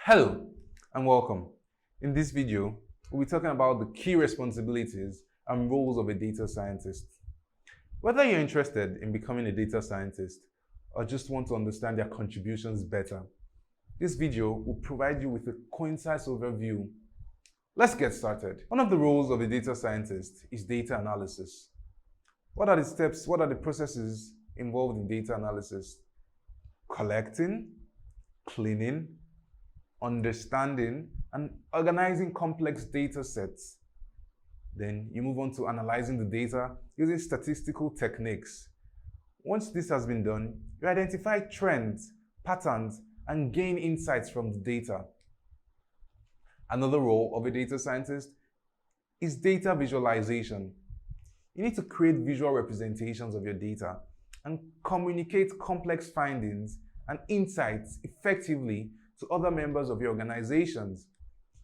Hello and welcome. In this video, we'll be talking about the key responsibilities and roles of a data scientist. Whether you're interested in becoming a data scientist or just want to understand their contributions better, this video will provide you with a concise overview. Let's get started. One of the roles of a data scientist is data analysis. What are the steps, what are the processes involved in data analysis? Collecting, cleaning, understanding, and organizing complex data sets. Then you move on to analyzing the data using statistical techniques. Once this has been done, you identify trends, patterns, and gain insights from the data. Another role of a data scientist is data visualization. You need to create visual representations of your data and communicate complex findings and insights effectively to other members of your organizations.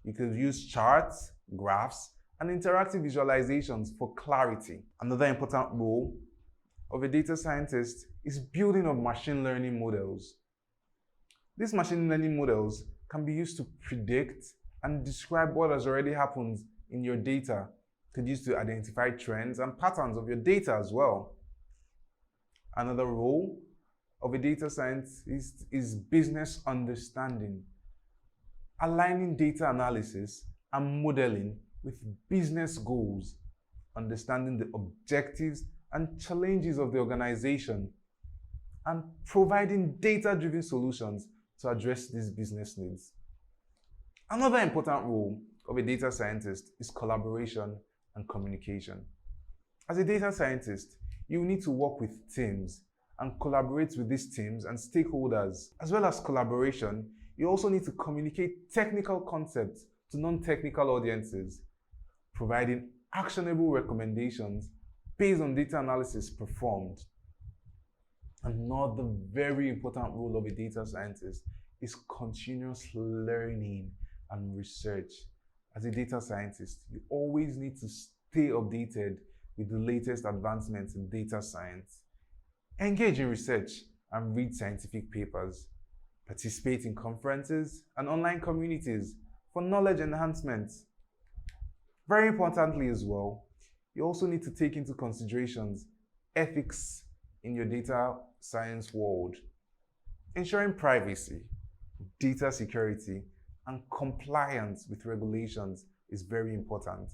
You could use charts, graphs, and interactive visualizations for clarity. Another important role of a data scientist is building of machine learning models. These machine learning models can be used to predict and describe what has already happened in your data. You could use to identify trends and patterns of your data as well. Another role of a data scientist is business understanding, aligning data analysis and modeling with business goals, understanding the objectives and challenges of the organization, and providing data-driven solutions to address these business needs. Another important role of a data scientist is collaboration and communication. As a data scientist, you need to work with teams and collaborate with these teams and stakeholders. As well as collaboration, you also need to communicate technical concepts to non-technical audiences, providing actionable recommendations based on data analysis performed. Another very important role of a data scientist is continuous learning and research. As a data scientist, you always need to stay updated with the latest advancements in data science. Engage in research and read scientific papers. Participate in conferences and online communities for knowledge enhancement. Very importantly as well, you also need to take into considerations ethics in your data science world. Ensuring privacy, data security, and compliance with regulations is very important.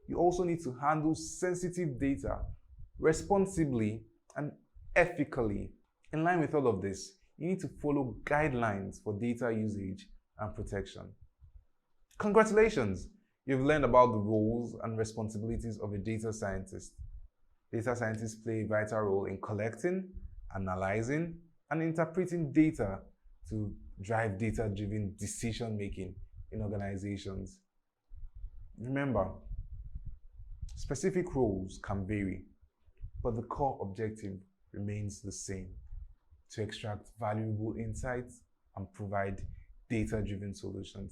You also need to handle sensitive data responsibly and ethically. In line with all of this, you need to follow guidelines for data usage and protection. Congratulations! You've learned about the roles and responsibilities of a data scientist. Data scientists play a vital role in collecting, analyzing, and interpreting data to drive data-driven decision-making in organizations. Remember, specific roles can vary, but the core objective remains the same: to extract valuable insights and provide data-driven solutions.